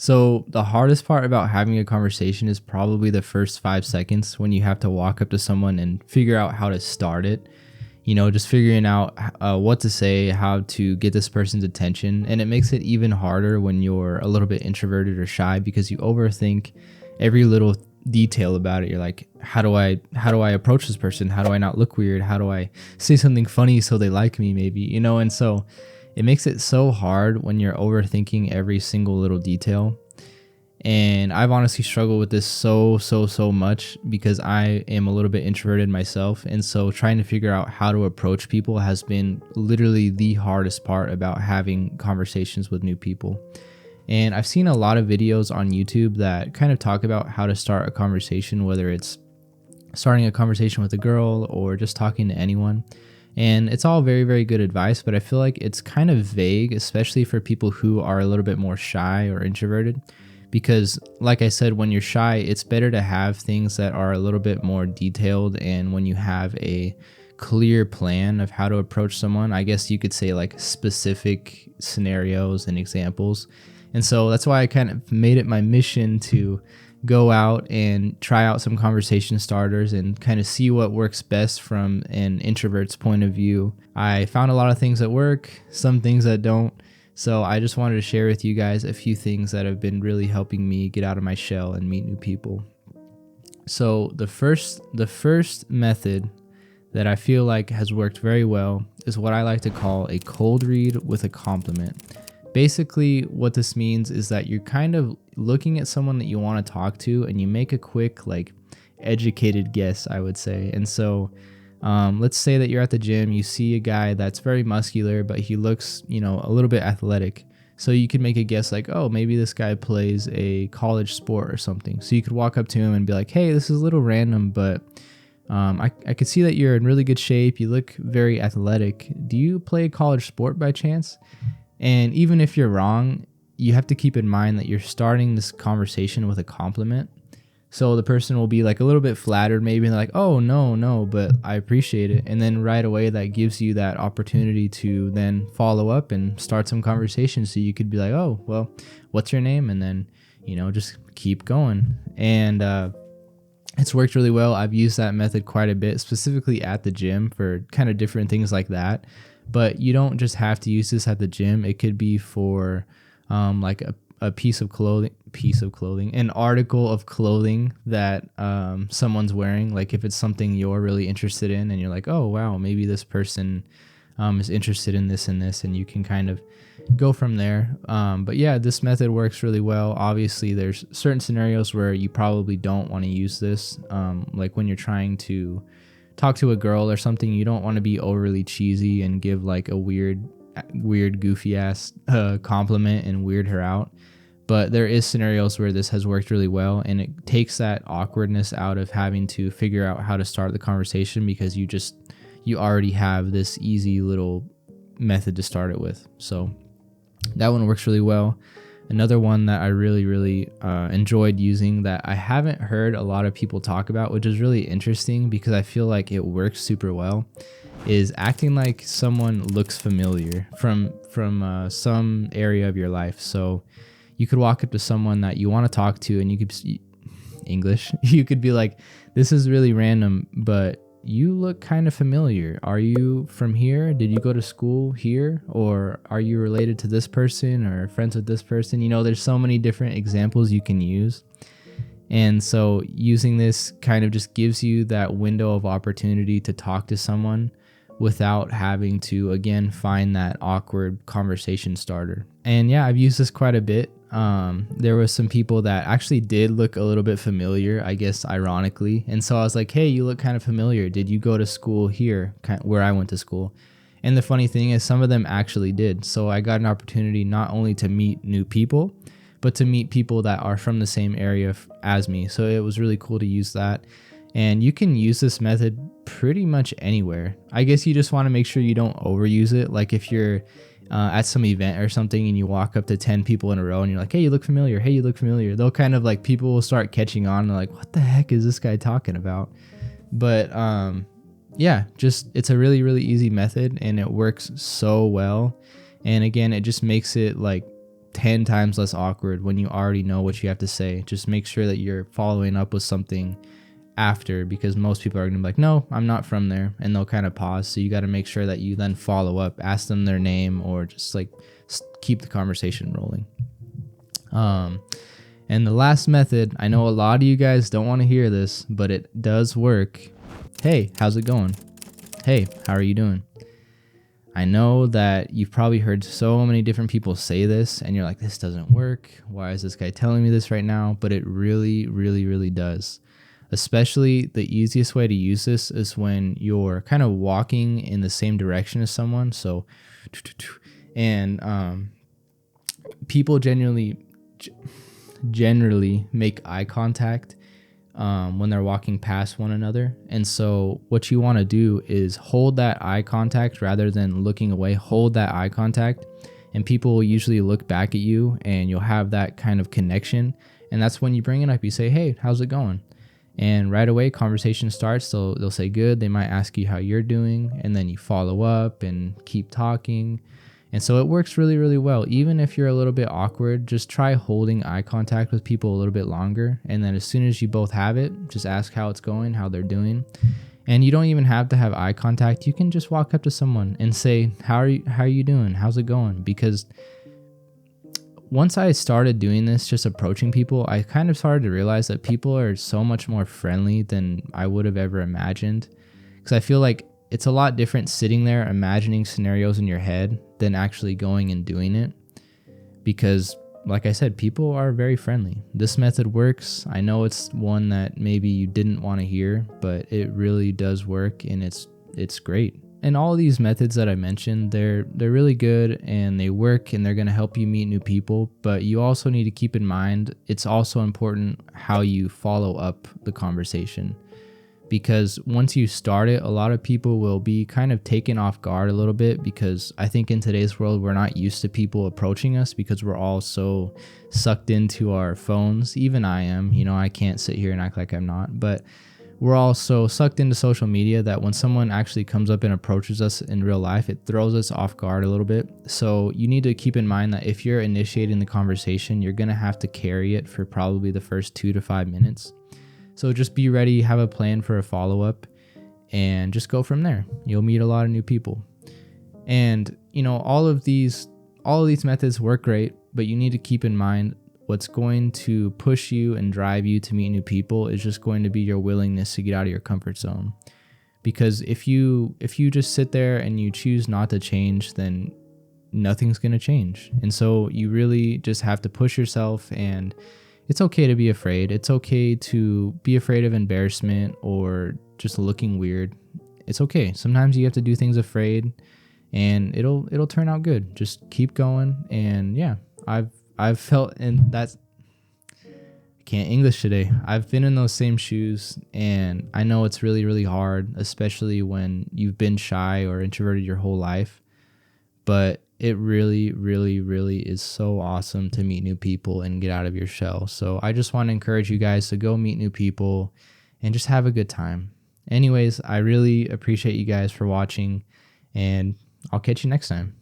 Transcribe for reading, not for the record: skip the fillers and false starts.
So the hardest part about having a conversation is probably the first 5 seconds when you have to walk up to someone and figure out how to start it. Just figuring out what to say, how to get this person's attention. And it makes it even harder when you're a little bit introverted or shy because you overthink every little detail about it. You're like, how do I approach this person? How do I not look weird? How do I say something funny so they like me maybe, and so it makes it so hard when you're overthinking every single little detail. And I've honestly struggled with this so much because I am a little bit introverted myself. And so trying to figure out how to approach people has been literally the hardest part about having conversations with new people. And I've seen a lot of videos on YouTube that kind of talk about how to start a conversation, whether it's starting a conversation with a girl or just talking to anyone. And it's all very, very good advice, but I feel like it's kind of vague, especially for people who are a little bit more shy or introverted. Because like I said, when you're shy, it's better to have things that are a little bit more detailed. And when you have a clear plan of how to approach someone, I guess you could say like specific scenarios and examples. And so that's why I kind of made it my mission to go out and try out some conversation starters and kind of see what works best from an introvert's point of view. I found a lot of things that work, some things that don't. So I just wanted to share with you guys a few things that have been really helping me get out of my shell and meet new people. So the first method that I feel like has worked very well is what I like to call a cold read with a compliment. Basically, what this means is that you're kind of looking at someone that you want to talk to and you make a quick, educated guess, I would say. And so let's say that you're at the gym, you see a guy that's very muscular, but he looks, a little bit athletic. So you could make a guess like, oh, maybe this guy plays a college sport or something. So you could walk up to him and be like, hey, this is a little random, but I could see that you're in really good shape. You look very athletic. Do you play a college sport by chance? And even if you're wrong, you have to keep in mind that you're starting this conversation with a compliment. So the person will be like a little bit flattered, maybe, and they're like, oh, no, but I appreciate it. And then right away, that gives you that opportunity to then follow up and start some conversation. So you could be like, oh, well, what's your name? And then, just keep going. And it's worked really well. I've used that method quite a bit, specifically at the gym for kind of different things like that. But you don't just have to use this at the gym. It could be for a piece of clothing, an article of clothing that someone's wearing. Like if it's something you're really interested in and you're like, oh, wow, maybe this person is interested in this and this, and you can kind of go from there. But yeah, this method works really well. Obviously, there's certain scenarios where you probably don't want to use this. Like when you're trying to talk to a girl or something, you don't want to be overly cheesy and give like a weird goofy ass compliment and weird her out. But there is scenarios where this has worked really well, and it takes that awkwardness out of having to figure out how to start the conversation because you already have this easy little method to start it with. So that one works really well. Another one that I really enjoyed using that I haven't heard a lot of people talk about, which is really interesting because I feel like it works super well, is acting like someone looks familiar from some area of your life. So you could walk up to someone that you want to talk to and you could you could be like, this is really random, but you look kind of familiar. Are you from here? Did you go to school here? Or are you related to this person or friends with this person? There's so many different examples you can use. And so using this kind of just gives you that window of opportunity to talk to someone without having to, again, find that awkward conversation starter. And yeah, I've used this quite a bit. There was some people that actually did look a little bit familiar, I guess, ironically. And so I was like, hey, you look kind of familiar. Did you go to school here, where I went to school? And the funny thing is some of them actually did. So I got an opportunity not only to meet new people, but to meet people that are from the same area as me. So it was really cool to use that. And you can use this method pretty much anywhere. I guess you just want to make sure you don't overuse it. Like if you're at some event or something and you walk up to 10 people in a row and you're like, hey, you look familiar. Hey, you look familiar. They'll kind of like, people will start catching on and like, what the heck is this guy talking about? But yeah, it's a really easy method and it works so well. And again, it just makes it like 10 times less awkward when you already know what you have to say. Just make sure that you're following up with something after, because most people are going to be like, no, I'm not from there. And they'll kind of pause. So you got to make sure that you then follow up, ask them their name, or just like keep the conversation rolling. And the last method, I know a lot of you guys don't want to hear this, but it does work. Hey, how's it going? Hey, how are you doing? I know that you've probably heard so many different people say this and you're like, this doesn't work. Why is this guy telling me this right now? But it really, really, really does. Especially the easiest way to use this is when you're kind of walking in the same direction as someone. So, and people generally make eye contact when they're walking past one another. And so what you want to do is hold that eye contact rather than looking away. Hold that eye contact, and people will usually look back at you and you'll have that kind of connection. And that's when you bring it up. You say, hey, how's it going? And right away, conversation starts. So they'll say good. They might ask you how you're doing, and then you follow up and keep talking. And so it works really, really well. Even if you're a little bit awkward, just try holding eye contact with people a little bit longer. And then as soon as you both have it, just ask how it's going, how they're doing. And you don't even have to have eye contact. You can just walk up to someone and say, how are you doing? How's it going? Because once I started doing this, just approaching people, I kind of started to realize that people are so much more friendly than I would have ever imagined. Because I feel like it's a lot different sitting there imagining scenarios in your head than actually going and doing it. Because, like I said, people are very friendly. This method works. I know it's one that maybe you didn't want to hear, but it really does work, and it's great. And all of these methods that I mentioned, they're really good and they work, and they're going to help you meet new people. But you also need to keep in mind, it's also important how you follow up the conversation. Because once you start it, a lot of people will be kind of taken off guard a little bit, because I think in today's world, we're not used to people approaching us because we're all so sucked into our phones. Even I am, I can't sit here and act like I'm not, but we're all so sucked into social media that when someone actually comes up and approaches us in real life, it throws us off guard a little bit. So you need to keep in mind that if you're initiating the conversation, you're going to have to carry it for probably the first 2 to 5 minutes. So just be ready, have a plan for a follow-up, and just go from there. You'll meet a lot of new people. And, all of these methods work great, but you need to keep in mind what's going to push you and drive you to meet new people is just going to be your willingness to get out of your comfort zone. Because if you just sit there and you choose not to change, then nothing's going to change. And so you really just have to push yourself, and it's okay to be afraid. It's okay to be afraid of embarrassment or just looking weird. It's okay. Sometimes you have to do things afraid, and it'll turn out good. Just keep going. And yeah, I've felt, and that's, I can't English today. I've been in those same shoes, and I know it's really, really hard, especially when you've been shy or introverted your whole life. But it really, really, really is so awesome to meet new people and get out of your shell. So I just want to encourage you guys to go meet new people and just have a good time. Anyways, I really appreciate you guys for watching, and I'll catch you next time.